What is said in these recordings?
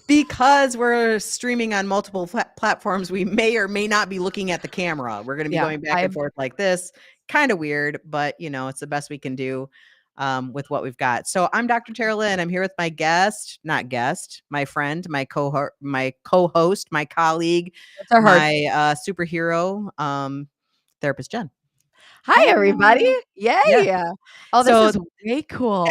because we're streaming on multiple platforms, we may or may not be looking at the camera. We're going to be going back and forth like this. Kind of weird, but it's the best we can do with what we've got. So I'm Dr. Tara Lynn. I'm here with my my friend, my co-host, my colleague, my superhero, therapist Jen. Hi, everybody. Yay. Yeah. Oh, this is way cool.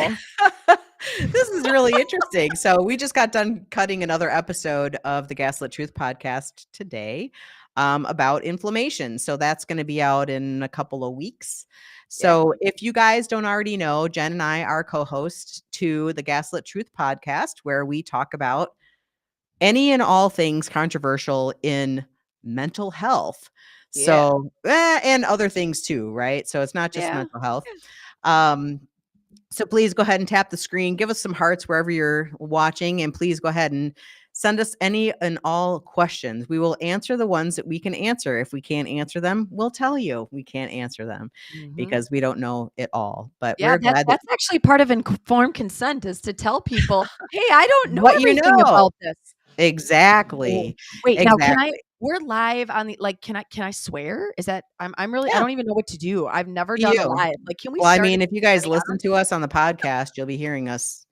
This is really interesting. So we just got done cutting another episode of the Gaslit Truth podcast today about inflammation. So that's going to be out in a couple of weeks. So if you guys don't already know, Jen and I are co-hosts to the Gaslit Truth podcast, where we talk about any and all things controversial in mental health. So, and other things too, right? So it's not just mental health. So please go ahead and tap the screen, give us some hearts wherever you're watching, and please go ahead and send us any and all questions. We will answer the ones that we can answer. If we can't answer them, we'll tell you we can't answer them because we don't know it all. But we're glad that's actually part of informed consent, is to tell people, hey, I don't know everything about this. Exactly. Wait, now we're live on the, can I swear? Is that I'm really, I don't even know what to do. I've never done a live. Can we start? Well, I mean, if you guys listen to us on the podcast, you'll be hearing us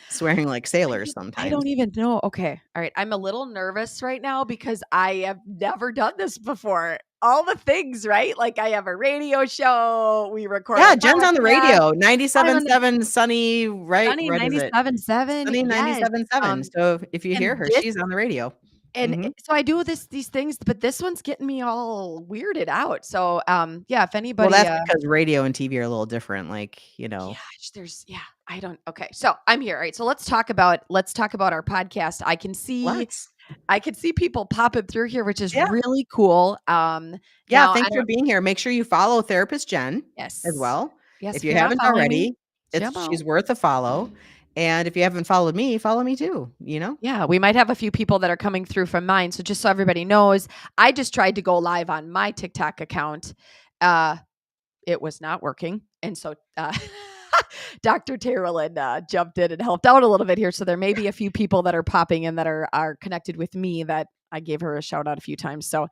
swearing like sailors sometimes. I don't even know. Okay. All right. I'm a little nervous right now because I have never done this before. All the things, right? Like, I have a radio show. We record. Yeah, Jen's on the radio. 97.7 Sunny, right? Sunny 97.7. Sunny 97.7. So if you hear her, she's on the radio. And so I do these things, but this one's getting me all weirded out. So, if anybody, well, that's because radio and TV are a little different. I don't. Okay, so I'm here. All right. So let's talk about our podcast. I can see people popping through here, which is really cool. Thanks for being here. Make sure you follow Therapist Jen as well. Yes, if you haven't already, she's worth a follow. And if you haven't followed me, follow me too, Yeah, we might have a few people that are coming through from mine. So just so everybody knows, I just tried to go live on my TikTok account. It was not working. And so Dr. Tara Lynn jumped in and helped out a little bit here. So there may be a few people that are popping in that are connected with me that I gave her a shout out a few times. So,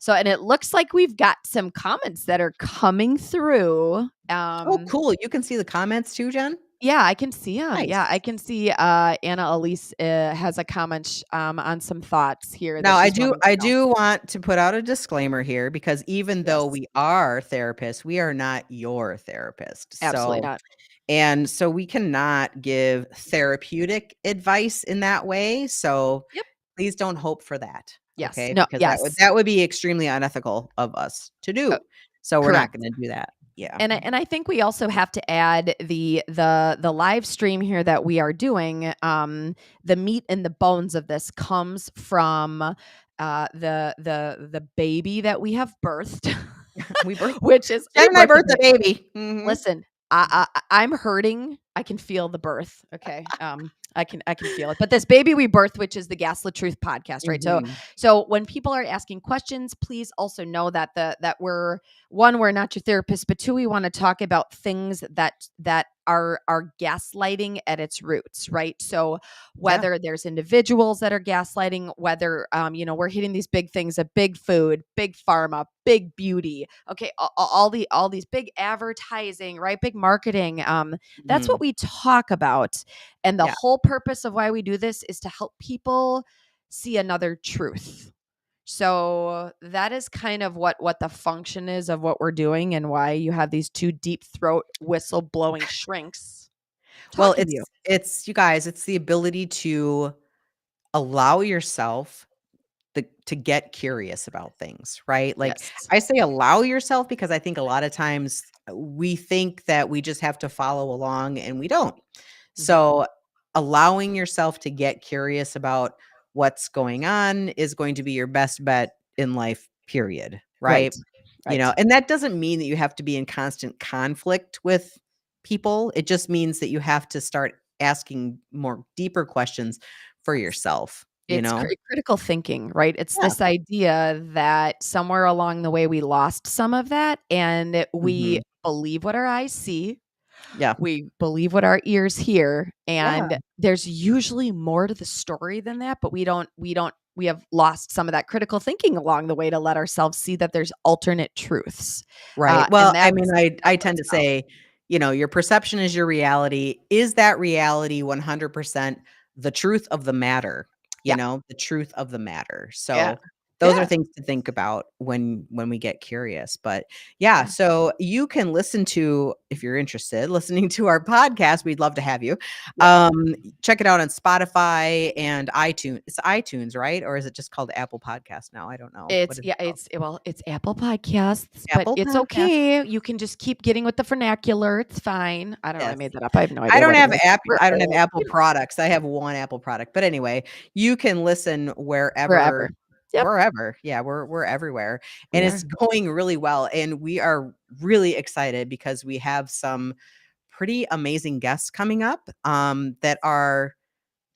and it looks like we've got some comments that are coming through. Oh, cool. You can see the comments too, Jen? Yeah, I can see them. Nice. Yeah, I can see Anna Elise has a comment on some thoughts here. Now, I do want to put out a disclaimer here, because even though we are therapists, we are not your therapist. Absolutely not. And so we cannot give therapeutic advice in that way. So please don't hope for that. Yes. Okay? No, because that would be extremely unethical of us to do. So we're not going to do that. Yeah. And I think we also have to add the live stream here that we are doing. The meat and the bones of this comes from the baby that we have birthed. Which is Jen and I birthed the baby. Mm-hmm. Listen, I'm hurting. I can feel the birth. Okay. I can feel it. But this baby we birthed, which is the Gaslit Truth podcast, right? So when people are asking questions, please also know that we're not your therapist, but two, we want to talk about things that are gaslighting at its roots, right? So whether there's individuals that are gaslighting, whether we're hitting these big things of big food, big pharma, big beauty, okay, all these big advertising, right? Big marketing. That's what we talk about. And the whole purpose of why we do this is to help people see another truth. So that is kind of what the function is of what we're doing, and why you have these two deep throat whistle blowing shrinks. Well, it's you guys, it's the ability to allow yourself to get curious about things, right? Like, I say allow yourself because I think a lot of times we think that we just have to follow along, and we don't. So allowing yourself to get curious about what's going on is going to be your best bet in life, period. Right. And that doesn't mean that you have to be in constant conflict with people. It just means that you have to start asking more deeper questions for yourself. It's critical thinking, right? It's this idea that somewhere along the way we lost some of that, and we believe what our eyes see. Yeah. We believe what our ears hear, Yeah. and there's usually more to the story than that, but we have lost some of that critical thinking along the way to let ourselves see that there's alternate truths. Right. And Well, I that's mean, I what tend it's to about. say, your perception is your reality. Is that reality 100% the truth of the matter? Yeah. The truth of the matter. Yeah. So those are Yeah. things to think about when we get curious. But yeah, Yeah. so you can listen to, if you're interested, listening to our podcast. We'd love to have you. Yep. Check it out on Spotify and iTunes. It's iTunes, right? Or is it just called Apple Podcast now? I don't know. What It's is it yeah, called? it's Apple Podcasts, but Apple it's Podcast. okay. You can just keep getting with the vernacular. It's fine. I don't know. I Yes. made that up. I have no I idea don't what it have is. app We're I don't have old. Apple products. I have one Apple product. But anyway, you can listen wherever Wherever. Yep. wherever. Yeah, we're everywhere. We And are. it's going really well. And we are really excited because we have some pretty amazing guests coming up that are,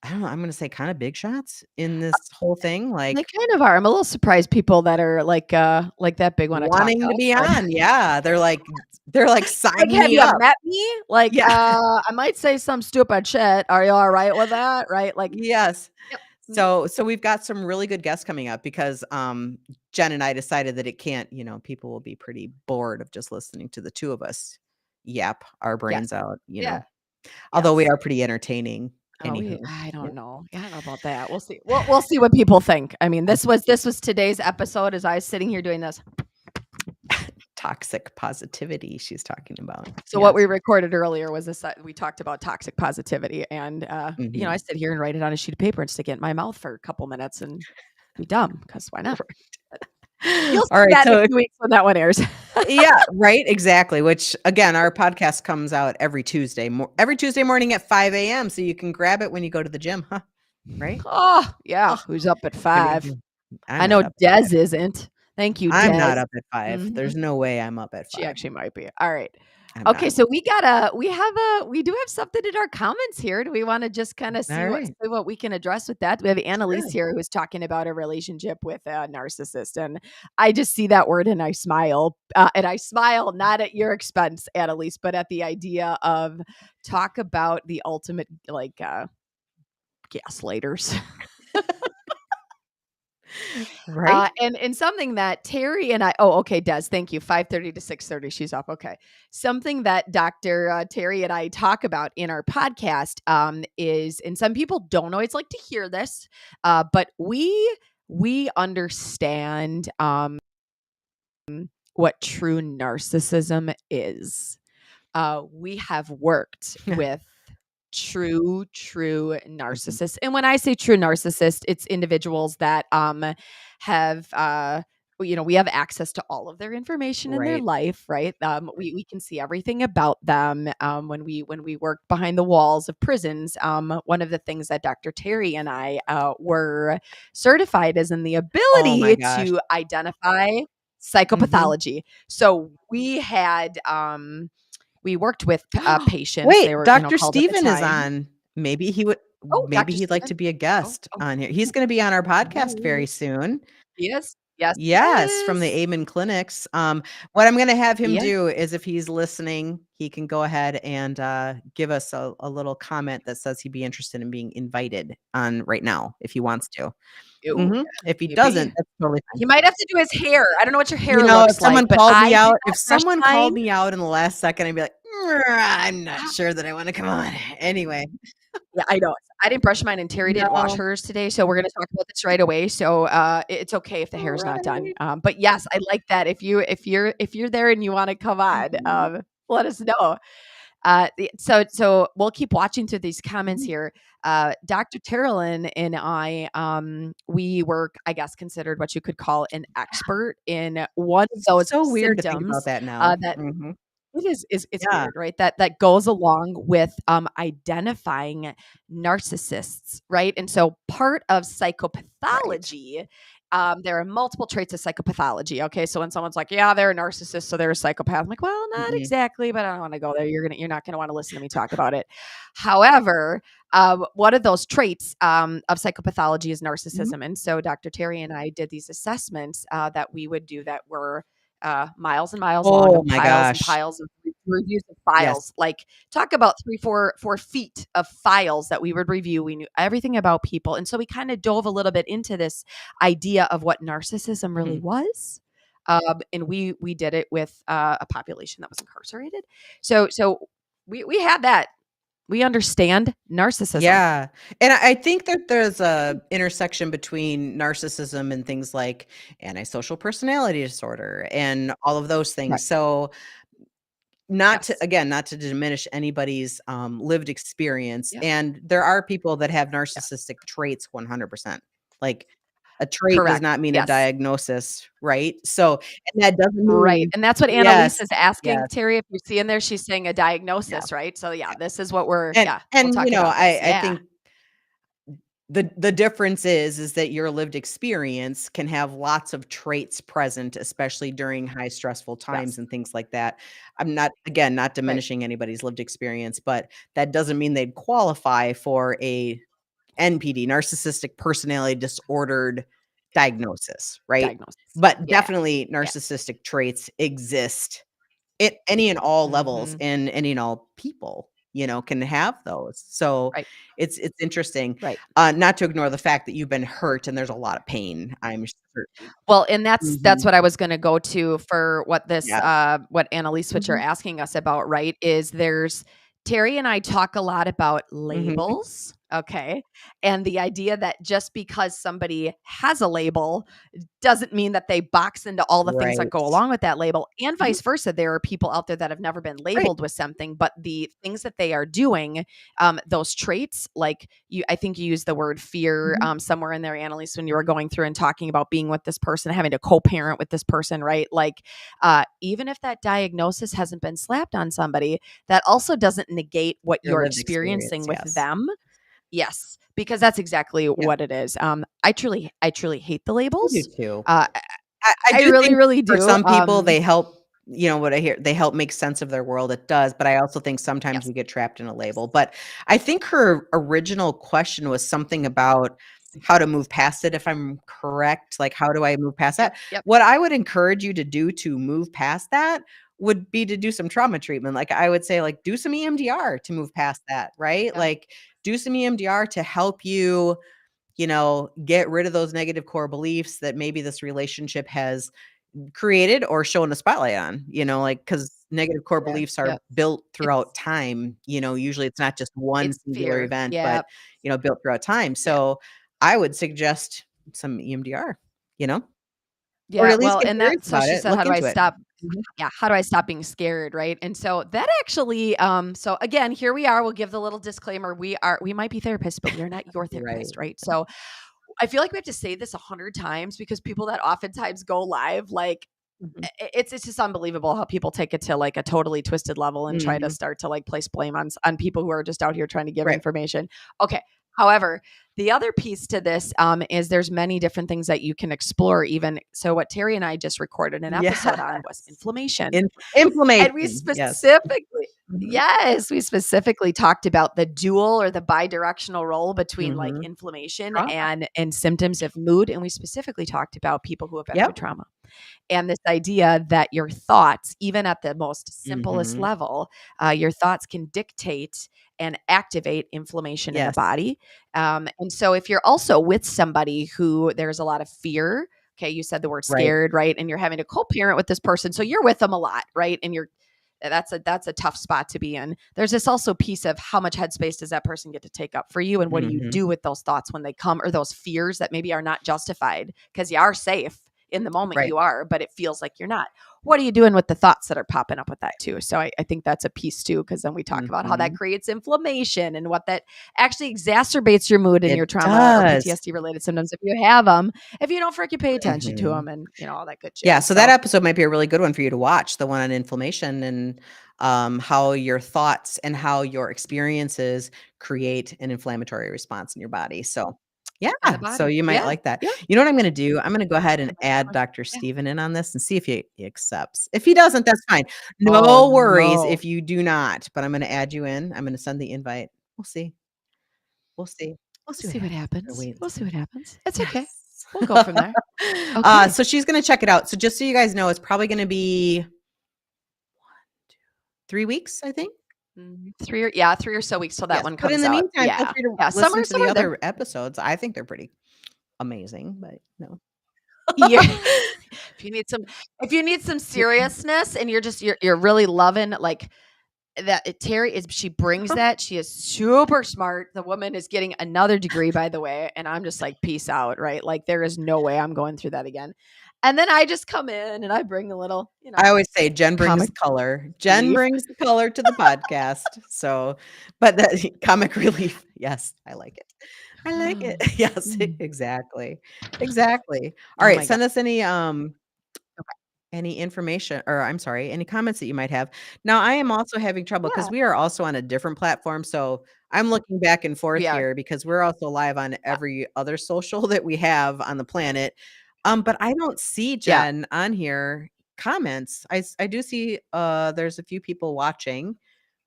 I don't know, I'm gonna say kind of big shots in this whole thing, They like kind of are. I'm a little surprised people that are like that big wanna talk to wanting to us, be but on. Yeah. They're like, like, sign have me you up. met me? Like, Yeah. I might say some stupid shit. Are you alright with that? Right? Like, Yes. yep. Mhm. So we've got some really good guests coming up because Jen and I decided that it can't, people will be pretty bored of just listening to the two of us yap our Yes. brains out. Yeah. Although we Yes. are pretty entertaining. Oh, Anywho. I Yeah. don't know. Yeah, I don't know about that. We'll see. We'll see what people think. I mean, this was today's episode as I was sitting here doing this. Toxic positivity she's talking about. So what Yes. we recorded earlier was this. We talked about toxic positivity, and I Mhm. sit here and write it on a sheet of paper and stick it in my mouth for a couple minutes and be dumb because why not? You'll All see right. that in a So few weeks when that one airs. yeah, right, exactly. Which again, our podcast comes out every Tuesday morning at 5 a.m. So you can grab it when you go to the gym, huh? Right? Oh yeah, Oh, who's up at maybe 5? I'm I not know up at Des 5. isn't. Thank you, I'm Des. not up at 5. Mhm. There's no way I'm up at She 5. actually might be. All right. I'm Okay, not. so we do have something in our comments here. Do we want to just kind of All right. see what we can address with that? We have Annalise Sure. here who's talking about a relationship with a narcissist, and I just see that word and I smile. And I smile not at your expense, Annalise, but at the idea of talk about the ultimate like gaslighters. Right? And something that Terry and I oh, okay, Des, thank you. 5:30 to 6:30, she's off. Okay. Something that Dr. Terry and I talk about in our podcast is, and some people don't always like to hear this, but we understand what true narcissism is. We have worked with true Mhm. narcissists. And when I say true narcissist, it's individuals that have we have access to all of their information in their Right. life, right? We can see everything about them. When we work behind the walls of prisons, one of the things that Dr. Terry and I were certified is in the Oh my ability gosh. to identify Mhm. psychopathology. So we worked with patients. Wait, They were, Dr. called at the Steven is time. on. Oh, Maybe Dr. he'd like to Steven. be a Oh, guest oh, on here. He's gonna be on our podcast very oh. soon. He is. Yes, he Yes, from the is. Amen Clinics. What I'm gonna have him Yeah. do is if he's listening, he can go ahead and give us a little comment that says he'd be interested in being invited on right now if he wants to. Ooh, If he maybe. doesn't, that's totally fine. He might have to do his hair. I don't know what your hair looks like, but If brush someone mine. called me out in the last second, I'd be like, I'm not sure that I want to come on. Anyway, Yeah, I know. I didn't brush mine, and Terry didn't wash no. hers today, so we're gonna talk about this right away. So, it's okay if the All hair's not done. right. But yes, I like that. If you're there and you wanna come on, Mhm, let us know. So we'll keep watching through these comments mhm. here. Dr. Terrellin and I, we were, I guess, considered what you could call an expert in one of those So weird to think about symptoms that now. that Mhm. it is it's Yeah, weird, right? That goes along with identifying narcissists, right? And so part of right. psychopathology, there are multiple traits of psychopathology. Okay, so when someone's like, "Yeah, they're a narcissist, so they're a psychopath," I'm like, "Well, not Mhm. exactly, but I don't want to go there. You're not gonna want to listen to me talk about it." However, one of those traits of psychopathology is Mhm. narcissism, and so Dr. Terry and I did these assessments that we would do that were miles and miles long Oh of my piles and gosh. piles of reviews of Yes. files. Like, talk about 3, 4 feet of files that we would review. We knew everything about people. And so we kind of dove a little bit into this idea of what narcissism really was. And we did it with a population that was incarcerated. So we had that. We understand narcissism. Yeah. And I think that there's a intersection between narcissism and things like antisocial personality disorder and all of those things. Right. So not Yes. to diminish anybody's lived experience. Yeah. And there are people that have Yeah. narcissistic traits 100%. Like a trait does Correct. not mean a Yes. diagnosis, right? So, and that doesn't Right. mean And that's what Annalise yes, is asking, yes, Terry. If you see in there, she's saying a yeah. diagnosis, right? So yeah, this is what we're And we'll you talk know, about this. I Yeah. think the difference is that your lived experience can have lots of traits present, especially during high stressful times Yes. and things like that. I'm not, again, not Right. diminishing anybody's lived experience, but that doesn't mean they'd qualify for a NPD, narcissistic personality disordered diagnosis, right? Diagnosis. But Yeah. definitely Yeah. narcissistic traits exist at any and all levels, Mhm. and any and all people, can have those. So Right. it's interesting, Right. not to ignore the fact that you've been hurt and there's a lot of pain, I'm certain. Well, and that's Mhm. what I was gonna go to for what this, Yeah. what Annalise, what you're Mhm. asking us about, right, is there's Terry and I talk a lot about Mhm. labels, okay? And the idea that just because somebody has a label doesn't mean that they box into all the things that Right. go along with that label, and Mhm. vice versa. There are people out there that have never been Right. labeled with something, but the things that they are doing, those traits, like I think you used the word fear Mhm. somewhere in there, Annalise, when you were going through and talking about being with this person, having to co-parent with this person, right? Like, even if that diagnosis hasn't been slapped on somebody, that also doesn't negate what Your you're lived experience, experiencing with yes. them. Yes, because that's exactly Yeah. what it is. I truly hate the I do labels. too. Uh, I I do really, think really for do. some people, they help, what I hear, they help make sense of their world, it does, but I also think sometimes Yes, we get trapped in a yes, label. But I think her original question was something about how to move past it, if I'm correct, like, how do I move past yep, that? yep, What I would encourage you to do to move past that would be to do some trauma treatment. Like, I would say, like, do some EMDR to move past that, right? yeah, Like, do some EMDR to help you, get rid of those negative core beliefs that maybe this relationship has created or shown a spotlight on, like, because negative core yeah, beliefs are yeah. built throughout It's time, usually it's not just one it's singular fear. event, Yeah, but, built throughout time. yeah, So I would suggest some EMDR, you know, or yeah. at least Well, get and curious that so about she it, said, look "How do I into it. stop?" Mhm. Yeah, how do I stop being scared, right? And so that actually, so again, here we are. We'll give the little disclaimer. We might be therapists, but we are not your Right. therapist, right? So I feel like we have to say this 100 times because people that oftentimes go live, like, Mhm. it's just unbelievable how people take it to like a totally twisted level and try to Mhm. start to like place blame on people who are just out here trying to give Right. information. Okay. However, the other piece to this is there's many different things that you can explore. Even so, what Terry and I just recorded an episode on was Yes. inflammation, In and we inflammation, yes. specifically, Mhm. yes, we specifically talked about the dual or the bidirectional role between like Mhm. inflammation Trauma. and symptoms of mood, and we specifically talked about people who have been through Yep. trauma and this idea that your thoughts, even at the most simplest Mhm. level, your thoughts can dictate and activate inflammation in the Yes. body. And so, if you're also with somebody who there's a lot of fear, okay, you said the word Right. scared, right? And you're having to co-parent with this person, so you're with them a lot, right? And you're that's a tough spot to be in. There's this also piece of how much headspace does that person get to take up for you, and what do you Mhm. do with those thoughts when they come, or those fears that maybe are not justified because you are safe in the moment, Right. you are, but it feels like you're not. What are you doing with the thoughts that are popping up with that too? So I think that's a piece too, because then we talk about how that Mhm. creates inflammation and what that actually exacerbates your mood and It your trauma or does. PTSD related symptoms if you have them, if you don't freaking pay attention to Mhm. them and all that good Yeah, jazz. so that So episode might be a really good one for you to watch, the one on inflammation and, how your thoughts and how your experiences create an inflammatory response in your body. So, yeah, in the so body. you might Yeah. like that. Yeah. You know what I'm gonna do? I'm gonna go ahead I and like that add one. Dr. Yeah. Steven in on this and see if he accepts. If he doesn't, that's fine. Oh No worries no. if you do not, but I'm gonna add you in. I'm gonna send the invite. We'll see. We'll see. We'll We'll see what see what happens. We'll happens. wait and We'll see see. what happens. It's Yes. okay. We'll go from there. Okay. So she's going to check it out. So just so you guys know, it's probably going to be 3 weeks, I think. 3 or so weeks till that one But comes in the out. meantime, feel Yeah. free to Yeah, listen to the somewhere there. other episodes. I think they're pretty amazing, but no. Yeah. If you need some seriousness and you're really loving, like, that Terry she brings that. She is super smart. The woman is getting another degree, by the way, and I'm just like, peace out, right? Like, there is no way I'm going through that again. And then I just come in and I bring a little, I always say Jen brings comic color. Jen relief. brings the color to the podcast. So, but the comic relief, yes, I like it. I like it. Yes, exactly. Exactly. All Oh right, my god. send us any information, or I'm sorry, any comments that you might have. Now, I am also having trouble because Yeah, we are also on a different platform, so I'm looking back and forth we are. here because we're also live on Yeah. every other social that we have on the planet. But I don't see Yeah. Jen on here comments. I do see there's a few people watching,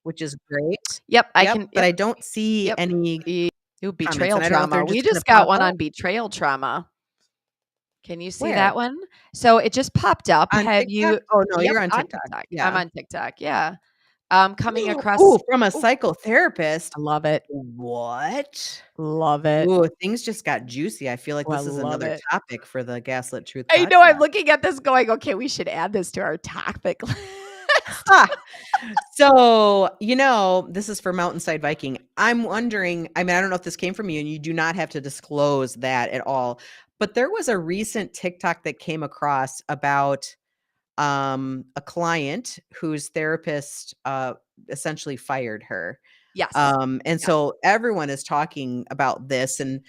which is great. Yep, I Yep, can. but Yep. I don't see Yep. any Ooh, comments, betrayal and I don't know if trauma. they're We just gonna just got pop one up. on betrayal trauma. Can you see that Where? one? So it just popped up. On Have TikTok? you Oh, no, Yep, you're on on TikTok. TikTok. I'm Yeah. on TikTok, yeah. Coming Oh, across from a Oh, psychotherapist. I love it. What? Love it. Ooh, things just got juicy. I feel like Oh, I this is love another it. topic for the Gaslit Truth I know, I'm podcast. looking at this going, "Okay, we should add this to our topic list." Ha! So, this is for Mountainside Viking. I'm wondering, I mean, I don't know if this came from you, and you do not have to disclose that at all, but there was a recent TikTok that came across about a client whose therapist essentially fired her. Yes. And Yes. so everyone is talking about this, and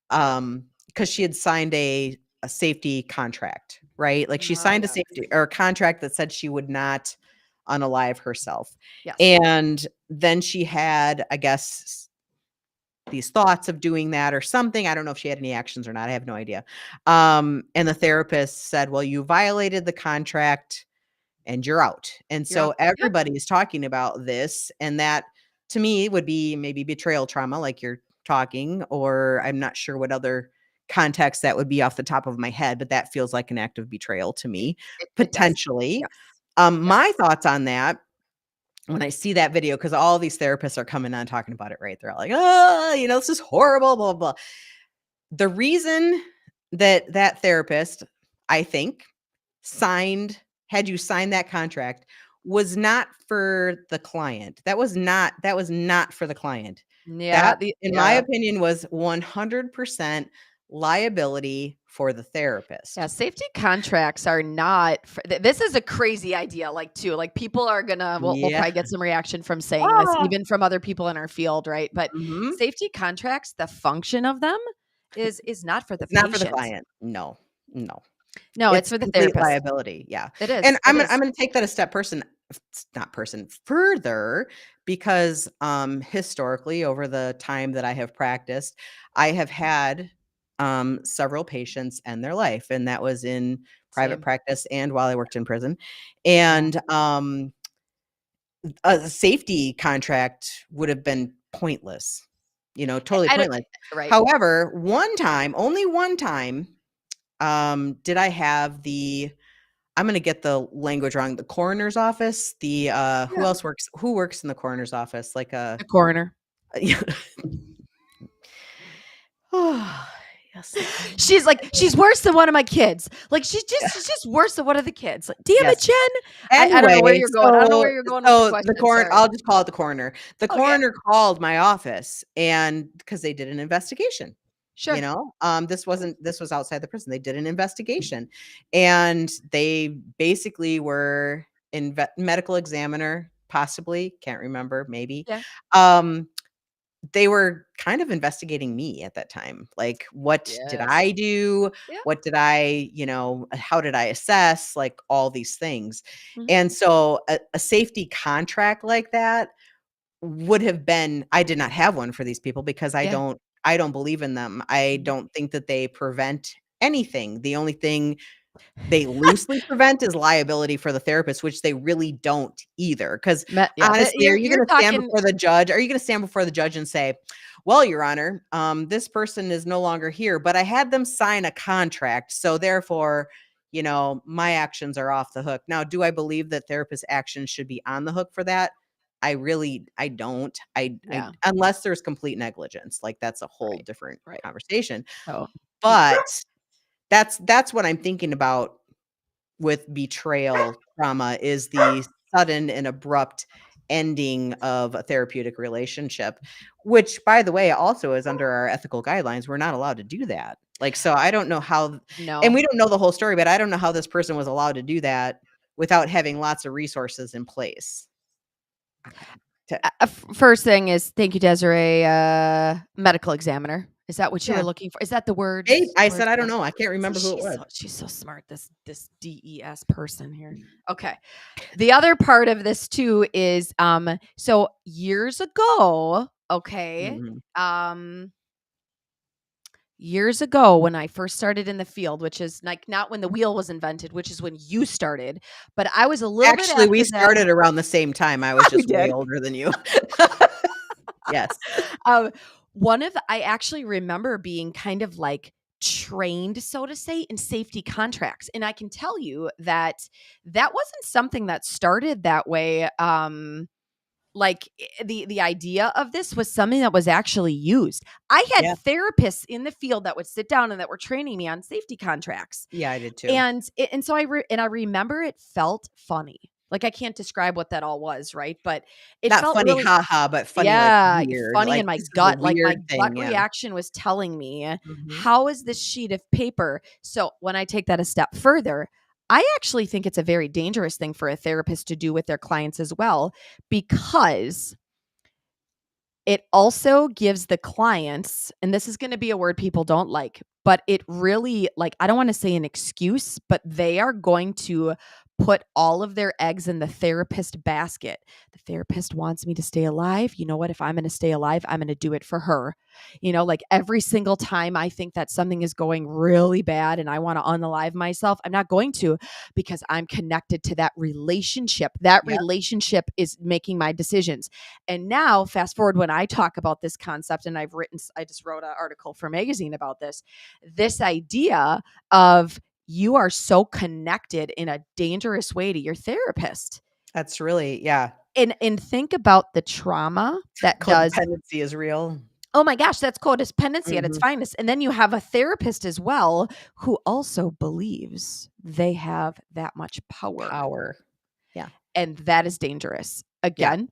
because she had signed a safety contract, right? Like she signed a Yes. safety or a contract that said she would not unalive herself. Yes. And then she had, I guess, these thoughts of doing that or something. I don't know if she had any actions or not. I have no idea. And the therapist said, well, you violated the contract and you're out. And You're so out. Yep. everybody is talking about this, and that to me would be maybe betrayal trauma, like you're talking, or I'm not sure what other context that would be off the top of my head, but that feels like an act of betrayal to me, It does. potentially. Yes. My Yes. thoughts on that when I see that video, because all these therapists are coming on talking about it, right? They're all like, oh, this is horrible, blah, blah. The reason that therapist, I think, had you sign that contract was not for the client. That was not for the client. Yeah, That, in my opinion, was 100% liability for the therapist. safety contracts are not this is a crazy idea, like, too, like, people are gonna we'll Yeah. probably get some reaction from saying this, Ah! even from other people in our field, right? But Mhm. safety contracts, the function of them is not for the It's not for the patient. client. No. No. No, it's It's for the complete therapist. liability, yeah, It and is, it I'm is. gonna take that a step further because, historically, over the time that I have practiced, I have had, several patients end their life, and that was in private Same. practice and while I worked in prison, Yeah. and, a safety contract would have been pointless, totally I don't pointless. Right. However, one time, only one time, did I have I'm gonna get the language wrong, the coroner's office, Yeah. who works in the coroner's office? Like a The coroner. Oh, yes, the coroner. She's like, "She's worse than one of my kids." Like, she's just worse than one of the kids. Like, "Damn it, Yes. Jen." I don't know where Anyway, you're going. I don't know where you're going with the the question, coroner, sorry. I'll just call it the coroner. The Okay. coroner called my office, and because they did an investigation, Sure. this was outside the prison. They did an investigation, and they basically were medical examiner, possibly, can't remember, maybe. Yeah. They were kind of investigating me at that time. Like, what did Yes. I do? Yeah. What did I, how did I assess? Like all these things. Mhm. And so a safety contract like that would have been, I did not have one for these people because Yeah. I don't believe in them. I Mhm. don't think that they prevent anything. The only thing they loosely prevent is liability for the therapist, which they really don't either. Because Yeah, but honestly, you're talking are you gonna stand before the judge and say, well, Your Honor, this person is no longer here, but I had them sign a contract. So therefore, my actions are off the hook. Now, do I believe that therapist actions should be on the hook for that? I don't. I Yeah. unless there's complete negligence, like that's a whole Right. different Right. conversation. So But that's what I'm thinking about with betrayal trauma is the sudden and abrupt ending of a therapeutic relationship, which, by the way, also is under our ethical guidelines. We're not allowed to do that. Like, so I don't know how, and no. we don't know the whole story, but I don't know how this person was allowed to do that without having lots of resources in place. First thing is thank you, Desiree. Medical examiner. Is that what you were Yeah. looking for? Is that the Hey, words? I Words? said, I don't Yeah. know. I can't remember who it was. She's so smart. This DES person here. Okay. The other part of this too is so years ago, okay, Mhm. years ago when I first started in the field, which is like not when the wheel was invented, which is when you started, but I was a little bit Actually, we after that. started around the same time. I was We just way did. older than you. Yes. Um, I actually remember being kind of like trained, so to say, in safety contracts. And I can tell you that that wasn't something that started that way. Like the idea of this was something that was actually used. I had Yeah. therapists in the field that would sit down and that were training me on safety contracts. Yeah, I did too. And so I remember it felt funny. Like I can't describe what that all was, right? But it Not felt funny, really, haha, but funny, like, yeah, weird, funny like, in my this is a gut. Like my weird gut thing, yeah. reaction was telling me, Mhm. how is this sheet of paper? So when I take that a step further, I actually think it's a very dangerous thing for a therapist to do with their clients as well, because it also gives the clients, and this is going to be a word people don't like, but it really, like, I don't want to say an excuse, but they are going to put all of their eggs in the therapist basket. The therapist wants me to stay alive. You know what? If I'm going to stay alive, I'm going to do it for her. Like every single time I think that something is going really bad and I want to unalive myself, I'm not going to, because I'm connected to that relationship. That Yep. relationship is making my decisions. And now, fast forward when I talk about this concept, and I just wrote an article for magazine about this idea of you are so connected in a dangerous way to your therapist. That's really, yeah. And think about the trauma that does. Codependency is real. Oh my gosh, that's codependency at its Mhm. finest. And then you have a therapist as well who also believes they have that much power. Power. Yeah. And that is dangerous. Yeah. Again,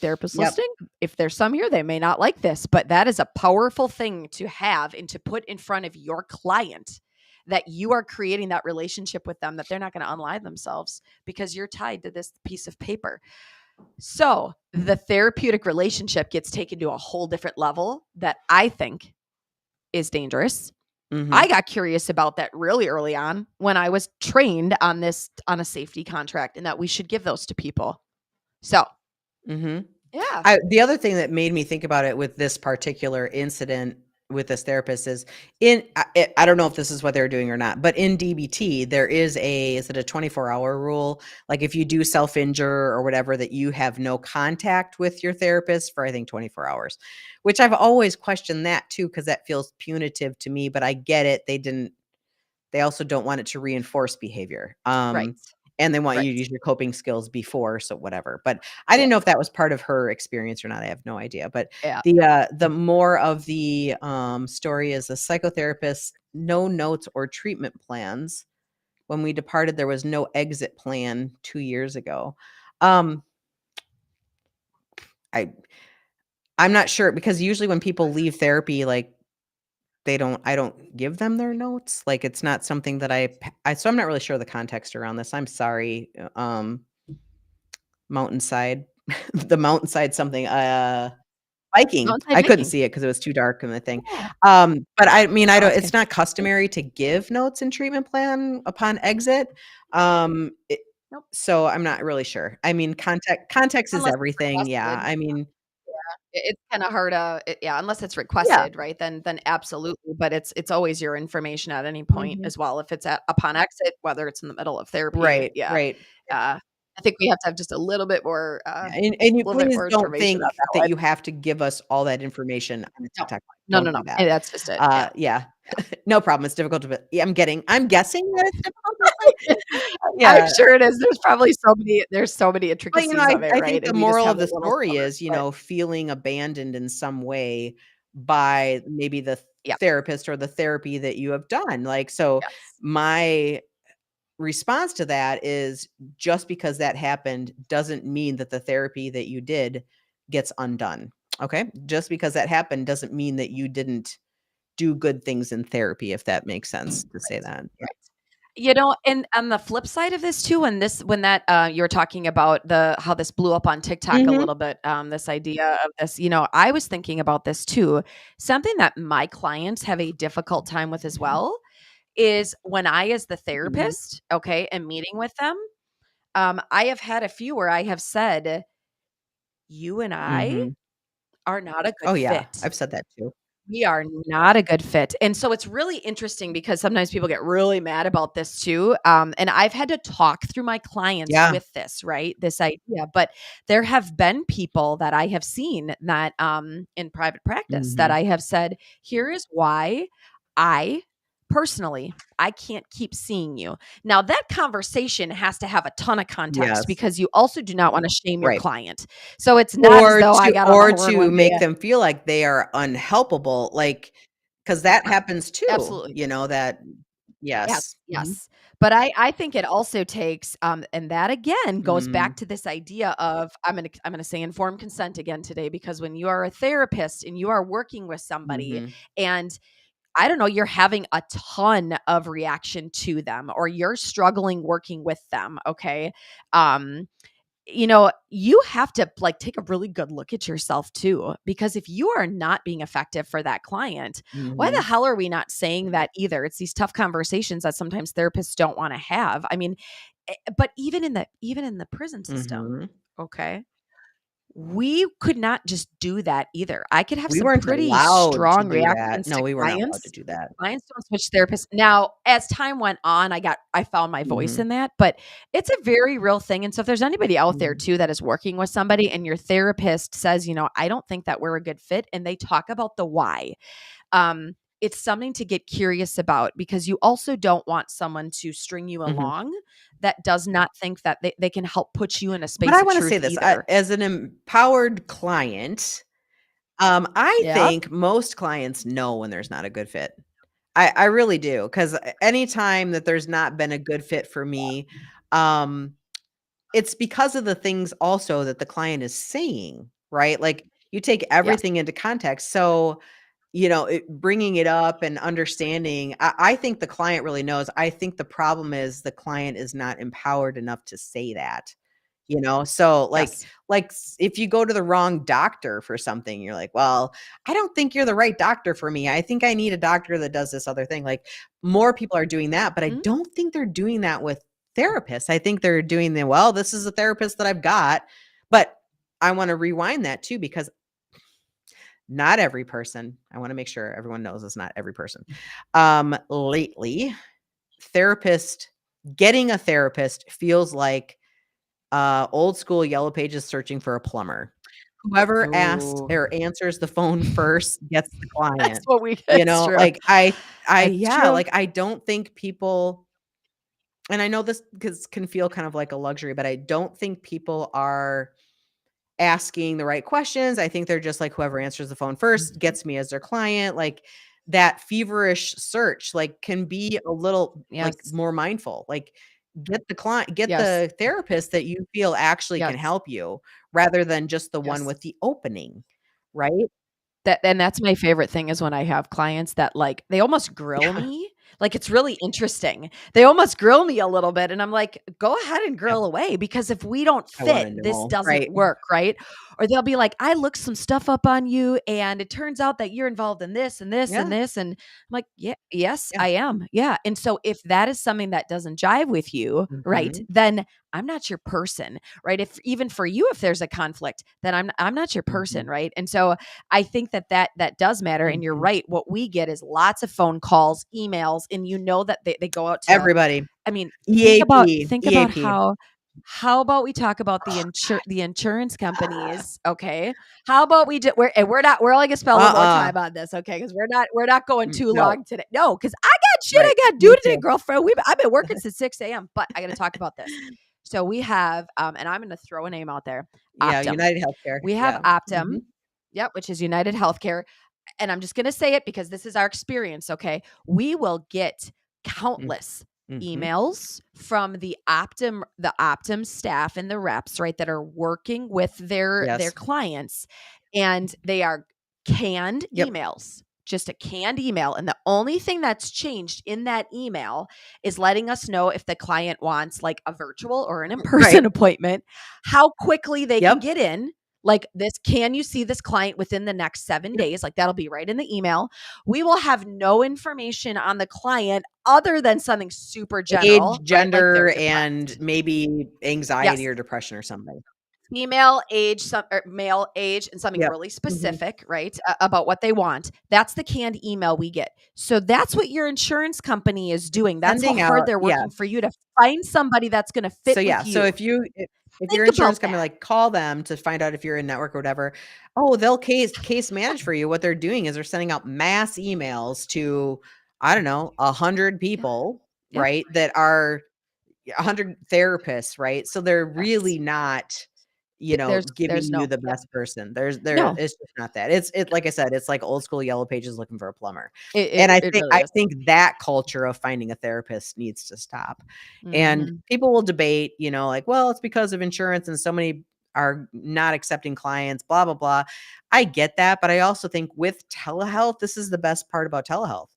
therapists Yep. listening, if there's some here, they may not like this, but that is a powerful thing to have and to put in front of your client, that you are creating that relationship with them, that they're not going to unlie themselves because you're tied to this piece of paper. So the therapeutic relationship gets taken to a whole different level that I think is dangerous. Mhm. I got curious about that really early on when I was trained on a safety contract, and that we should give those to people. So, Mhm. yeah. The other thing that made me think about it with this particular incident with this therapist is I don't know if this is what they're doing or not, but in DBT, there is is it a 24-hour rule? Like if you do self-injure or whatever, that you have no contact with your therapist for, I think, 24 hours, which I've always questioned that too, because that feels punitive to me, but I get it. They also don't want it to reinforce behavior. Right. And they want you to Right. use your coping skills before, so whatever. But I Yeah. didn't know if that was part of her experience or not. I have no idea. But Yeah. the more of the story is the psychotherapist, no notes or treatment plans. When we departed, there was no exit plan 2 years ago. Um, I I'm not sure, because usually when people leave therapy, like I don't give them their notes. Like, it's not something that so I'm not really sure the context around this. I'm sorry. Mountainside, the mountainside something, biking. Mountainside I couldn't biking. see it because it was too dark in the thing. Yeah. But I mean, I Oh, don't that's good. it's not customary to give notes and treatment plan upon exit. It Nope. So I'm not really sure. I mean, context is Unless it's everything. Yeah. requested. I mean, It's kinda hard, yeah, unless it's yeah. requested, right? Then absolutely, but it's always your information at any point Mhm. as well. If it's upon exit, whether it's in the middle of therapy, Right, yeah. right. Yeah. I think we have to have just a little bit more, And you little bit please more don't information on think that that one. you have to give us all that information on a No. TikTok. No, Don't no, no. do that. Hey, that's just it. Yeah. Yeah. No problem. It's difficult to yeah, I'm guessing that it's difficult to I'm yeah. sure it is. There's so many But, intricacies of it, I right? think the And we just moral have of a the little story sliver, is, but feeling abandoned in some way by maybe the yeah. therapist or the therapy that you have done. Like, so Yes. my response to that is just because that happened doesn't mean that the therapy that you did gets undone. Okay? Just because that happened doesn't mean that you didn't do good things in therapy, if that makes sense to say Right. that. Yeah. Right. And on the flip side of this too, when that you were talking about the how this blew up on TikTok a Mhm. little bit, this idea of this, I was thinking about this too. Something that my clients have a difficult time with as well is when I, as the Mhm. therapist, okay, am meeting with them. I have had a few where I have said, "You and I Mhm. are not a Oh, good yeah. fit. I've said that too. We are not a good fit." And so it's really interesting because sometimes people get really mad about this too. And I've had to talk through my clients Yeah. with this, right? This idea. But there have been people that I have seen that in private practice that Mhm. I have said, here is why I personally I can't keep seeing you. Now that conversation has to have a ton of context Yes. because you also do not want to shame your Right. client. So it's not as though I got on the horn To one day. make them feel like they are unhelpable, like, because that happens too, Absolutely. that Yes, yes. Mhm. yes. But I think it also takes, and that again goes Mhm. back to this idea of I'm gonna say informed consent again today because when you are a therapist and you are working with somebody Mhm. and I don't know, you're having a ton of reaction to them or you're struggling working with them, okay? Um, you have to like take a really good look at yourself too, because if you are not being effective for that client, why the Mhm. hell are we not saying that either? It's these tough conversations that sometimes therapists don't want to have. I mean, but even in the prison system, Mhm. okay, we could not just do that either. I could have We some weren't pretty allowed to strong do that. reactions No, to we were not allowed to clients. do that. Clients don't switch therapists. Now, as time went on, I found my voice Mhm. in that, but it's a very real thing. And so if there's anybody out there Mhm. too that is working with somebody and your therapist says, I don't think that we're a good fit, and they talk about the why. It's something to get curious about because you also don't want someone to string you Mhm. along that does not think that they can help put you in a But space I of wanna say truth this, either. as an empowered client, I Yep. think most clients know when there's not a good fit. I really do, 'cause anytime that there's not been a good fit for me, um, it's because of the things also that the client is saying, right? Like, you take Yes. everything into context, so, bringing it up and understanding I think the client really knows. I think the problem is the client is not empowered enough to say that, So, Yes. if you go to the wrong doctor for something, you're like, "Well, I don't think you're the right doctor for me. I think I need a doctor that does this other thing." Like, more people are doing that, but I Mhm. don't think they're doing that with therapists. I think they're doing "Well, this is a therapist that I've got." But I wanna rewind that too because not every person, I wanna make sure everyone knows it's not every person. Lately, therapist getting a therapist feels like, old school Yellow Pages searching for a plumber. Whoever asks Ooh. or answers the phone first gets the That's client. what we It's true. Like, It's true. like, I don't think people and I know this can feel kind of like a luxury, but I don't think people are asking the right questions. I think they're just like whoever answers the phone first Mhm. gets me as their client. Like that feverish search, like can be a little like Yes. more mindful. Like get Yes. the therapist that you feel actually can Yes. help you rather than just the one Yes. with the opening. Right? That's my favorite thing is when I have clients that, like, they almost grill Yeah. me. Like, it's really interesting. They almost grill me a little bit, and I'm like, "Go ahead and Yeah. grill away because if we don't I want fit, to this know. doesn't Right. work," right? Or they'll be like, "I looked some stuff up on you, and it turns out that you're involved in this and this and Yeah. this," and I'm like, "Yeah, yes, Yeah. I am. Yeah." And so if that is something that doesn't jive with you, right, Mhm. then I'm not your person, right? If even for you, if there's a conflict, then I'm not your person, Mhm. right? And so I think that does matter. And you're Mhm. right. What we get is lots of phone calls, emails, and that they go out to, Everybody. I mean, EAP, think about EAP. how, How about we talk about the insurance companies? Okay. How about we we're only gonna spend a little more time on this, okay? Because we're not going too No. long today. No, because I got shit Right. I gotta do Me today, too. girlfriend. I've been working since 6 a.m., but I gotta talk about this. So we have, and I'm gonna throw a name out there, Yeah, Optum. United Healthcare. We have Yeah. Optum, Mhm. yep, which is United Healthcare. And I'm just gonna say it because this is our experience, okay? We will get Mm. countless Mhm. emails from the Optum staff and the reps, right, that are working with their Yes. clients, and they are canned Yep. emails, just a canned email, and the only thing that's changed in that email is letting us know if the client wants, like, a virtual or an Right. in-person appointment, how quickly they can Yep. get in, like, this, can you see this client within the next 7 Yep. days? Like, that'll be right in the email. We will have no information on the client other than something super Age, general, right? Like they're gender, and depressed. maybe anxiety Yes. or depression or something. Female age, some or male age, and something Yep. really Mhm. specific, right? About what they want. That's the canned email we get. So that's what your insurance company is doing. That's how Sending hard out, they're yeah. working for you to find somebody that's going to fit So, yeah, with so you. if your Think insurance about company, that. like, call them to find out if you're in network or whatever, oh, they'll case manage for you. What they're doing is they're sending out mass emails to, I don't know, 100 Yeah. people, Yep. right, that are 100 therapists, right? So they're Yes. really not, giving There's you no. the Yep. best person. No. It's just not that. Like I said, it's like old school Yellow Pages looking for a plumber. It And it, I it think really is. that culture of finding a therapist needs to stop. And Mhm. people will debate, like, well, it's because of insurance and so many are not accepting clients, blah, blah, blah. I get that, but I also think with telehealth, this is the best part about telehealth,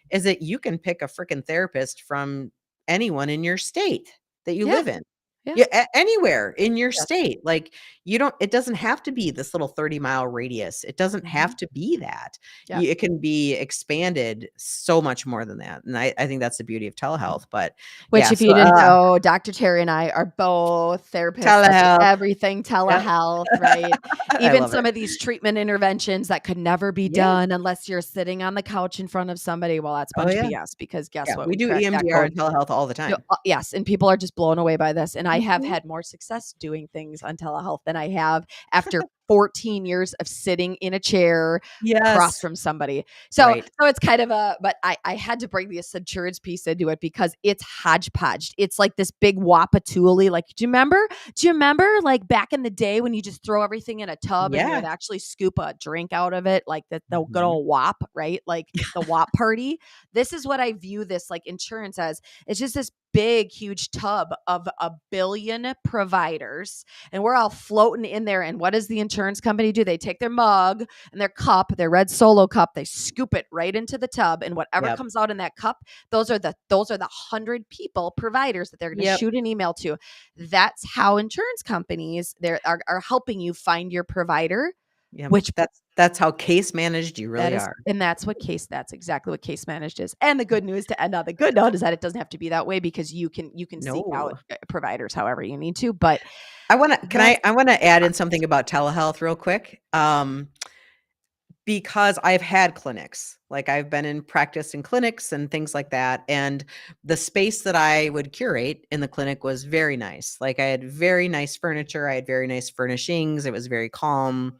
is that you can pick a freaking therapist from anyone in your state that you Yeah. live in. Yeah. Yeah, anywhere in your Yes. state. Like, it doesn't have to be this little 30-mile radius. It doesn't Mhm. have to be that. Yeah. It can be expanded so much more than that. And I think that's the beauty of telehealth. But Which, yeah, if so you didn't know, Dr. Terry and I are both therapists that do telehealth. everything Yep. telehealth, right? I Even love some it. of these treatment interventions that could never be Yeah. done unless you're sitting on the couch in front of somebody. Well, that's a Oh, bunch of yeah. BS because guess Yeah. what? We We do cracked that EMDR code. and telehealth all the time. Yes, and people are just blown away by this, and I have Mhm. had more success doing things on telehealth than I have after 14 years of sitting in a chair across Yes. from somebody. So Right. so it's kind of but I had to bring the insurance piece into it because it's hodgepodge. It's like this big wapatuli. Like, do you remember? Do you remember, like, back in the day when you just throw everything in a tub and you Yeah. would actually scoop a drink out of it, like the good Mhm. old WAP, right? Like the WAP party. This is what I view this, like, insurance as. It's just this big, huge tub of a billion providers, and we're all floating in there. And what does the insurance company do? They take their mug and their cup, their red Solo cup, they scoop it right into the tub, and whatever Yep. comes out in that cup, those are the 100 people, providers, that they're going to Yep. shoot an email to. That's how insurance companies are helping you find your provider, Yep. which That's how case managed you that really is, are. and that's exactly what case managed is. And the good news, to end on the good note, is that it doesn't have to be that way because you can seek out No. providers however you need to. But I that's wanna the add in concept. something about telehealth real quick. Because I've had clinics, like, I've been in practice in clinics and things like that, and the space that I would curate in the clinic was very nice. Like, I had very nice furniture, I had very nice furnishings, it was very calm.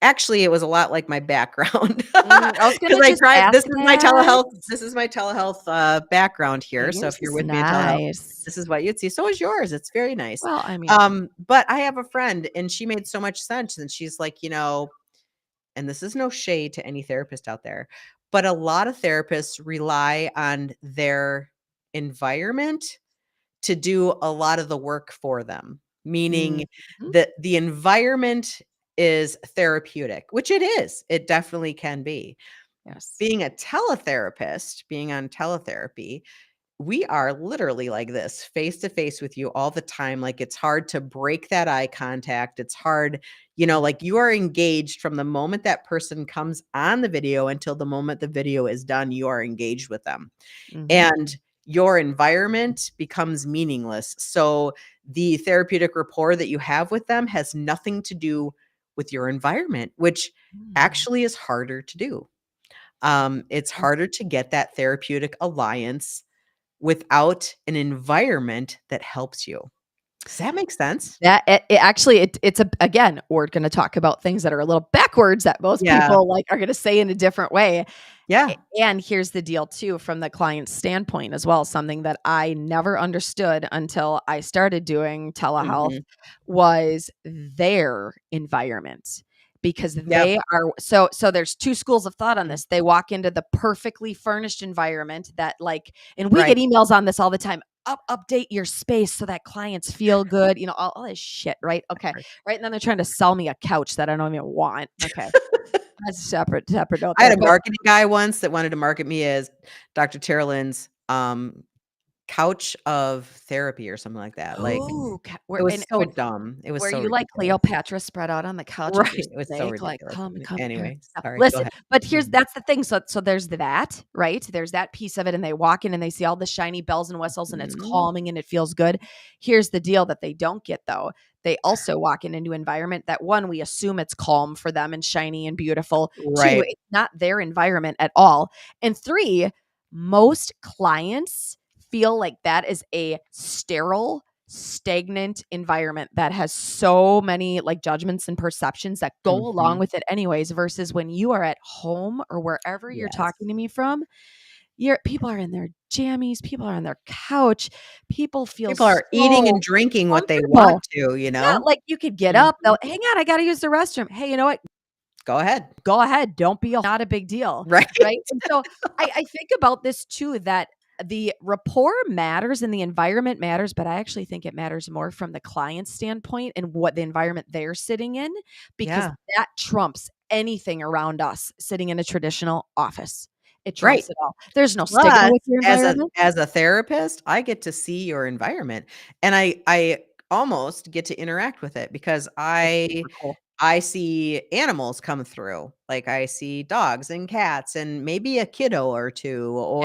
Actually, it was a lot like my background I was because gonna just ask that. this is my telehealth, background Yeah, here, so yours if you're is with me in telehealth, nice. this is what you'd see. So is yours, it's very nice. Well, I mean, But I have a friend, and she made so much sense, and she's like, and this is no shade to any therapist out there, but a lot of therapists rely on their environment to do a lot of the work for them, meaning mhm, that the environment is therapeutic, which it is. It definitely can be. yes. Being a teletherapist, being on teletherapy, we are literally like this, face to face with you all the time. Like, it's hard to break that eye contact. It's hard, like, you are engaged from the moment that person comes on the video until the moment the video is done, you are engaged with them. Mhm. And your environment becomes meaningless. So the therapeutic rapport that you have with them has nothing to do with your environment, which Mm. actually is harder to do. It's Mm. harder to get that therapeutic alliance without an environment that helps you. Does that make sense? That it's again, we're going to talk about things that are a little backwards that most Yeah. people like are going to say in a different way. Yeah. And here's the deal too, from the client's standpoint as well, something that I never understood until I started doing telehealth Mhm. was their environment. Because Yep. they are so there's two schools of thought on Mm. this. They walk into the perfectly furnished environment that like, and we get Right. emails on this all the time. Update your space so that clients feel good, all this shit, right? Okay. Right. And then they're trying to sell me a couch that I don't even want. Okay. That's separate note I had there. a But marketing guy once that wanted to market me as Dr. Terrellin's, couch of therapy or something like that. Like, oh, it was so when dumb. It was were so you like ridiculous. Cleopatra spread out on the couch with Right. your It was so snake? Like, ridiculous. come here. Anyway, No, sorry. Go listen, ahead. but here's Mhm. that's the thing. So there's that, right? There's that piece of it, and they walk in and they see all the shiny bells and whistles, and it's Mhm. calming and it feels good. Here's the deal that they don't get though. They also walk in into environment that one, we assume it's calm for them and shiny and beautiful. Two, Right. it's not their environment at all. And three, most clients feel like that is a sterile, stagnant environment that has so many like judgments and perceptions that go along Mhm. with it anyways, versus when you are at home or wherever you're Yes. talking to me from, you're people are in their jammies, people are on their couch, people feel People are eating and so drinking what they want comfortable. to, you Yeah, know? like you could get Mhm. up, they'll hang on, I gotta use the restroom. Hey, you know what? Go ahead. Go ahead. Don't be not a big deal. Right. Right. And so I think about this too, that the rapport matters and the environment matters, but I actually think it matters more from the client's standpoint and what the environment they're sitting in, because Yeah. that trumps anything around us sitting in a traditional office. It Right. trumps it all. There's no stigma Plus, with your environment. as a therapist, I get to see your environment, and I almost get to interact with it because It's super cool. I see animals come through. Like, I see dogs and cats and maybe a kiddo or 2,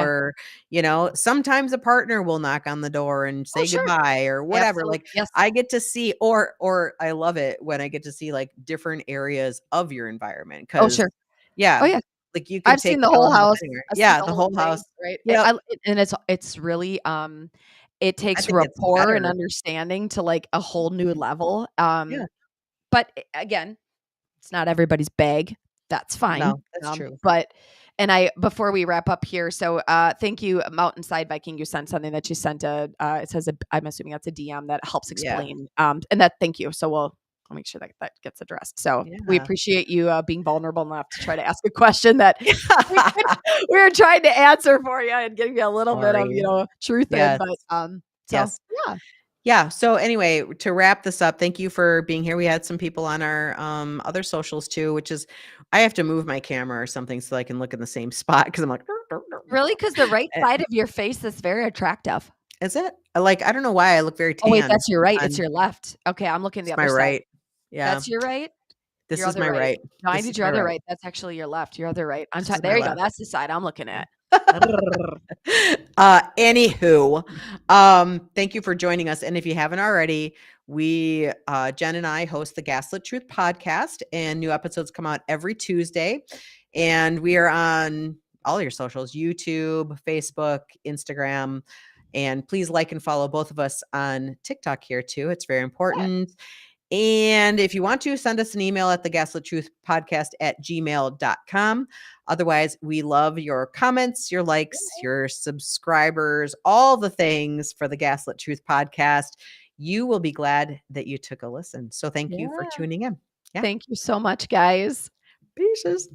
Yeah. or, sometimes a partner will knock on the door and Oh, say sure. goodbye or whatever. Absolutely. Like, Yes. I get to see, or I love it when I get to see, like, different areas of your environment Oh, because, sure. Oh, yeah, yeah. like, you can I've take seen the whole telehealth house. anywhere. I've seen Yeah, the the whole whole thing, house. right? Yep. And it's really, it I takes think it's rapport and better. understanding to, like, a whole new Mhm. level, Yeah. but again, it's not everybody's bag. That's fine, No, that's true. but and I before we wrap up here, so, thank you, Mountainside Viking, you sent something that you sent it says I'm assuming that's a DM that helps Yeah. explain, and that thank you, so I'll make sure that that gets addressed. So we Yeah. appreciate you being vulnerable enough to try to ask a question that we, we were trying to answer for you and getting you a little bit of Sorry. truth in. Yes. But so Yes. yeah, Yeah, so anyway, to wrap this up, thank you for being here. We had some people on our, other socials too, which is I have to move my camera or something so I can look in the same spot because 'cause I'm like, really, because the right Eh, side of your face is very attractive. is it? Like, I don't know why I look very Oh wait, tan that's your right. It's on your left. Okay, I'm looking the it's my other side. right. Yeah, That's your right. this Your is other my right. right. No, I This is need your my other right. right. That's actually your left. Your other right. This is my There you go. left. That's the side I'm looking Yeah. at. Anywho, thank you for joining us. And if you haven't already, Jen and I host the Gaslit Truth podcast, and new episodes come out every Tuesday. And we are on all your socials, YouTube, Facebook, Instagram. And please like and follow both of us on TikTok here too. It's very Yeah. important. And if you want to, send us an email at the Gaslit Truth Podcast at gmail.com. Otherwise, we love your comments, your likes, your subscribers, all the things for the Gaslit Truth Podcast. You will be glad that you took a listen. So thank you for Yeah. tuning in. Yeah. Thank you so much, guys. Pieces.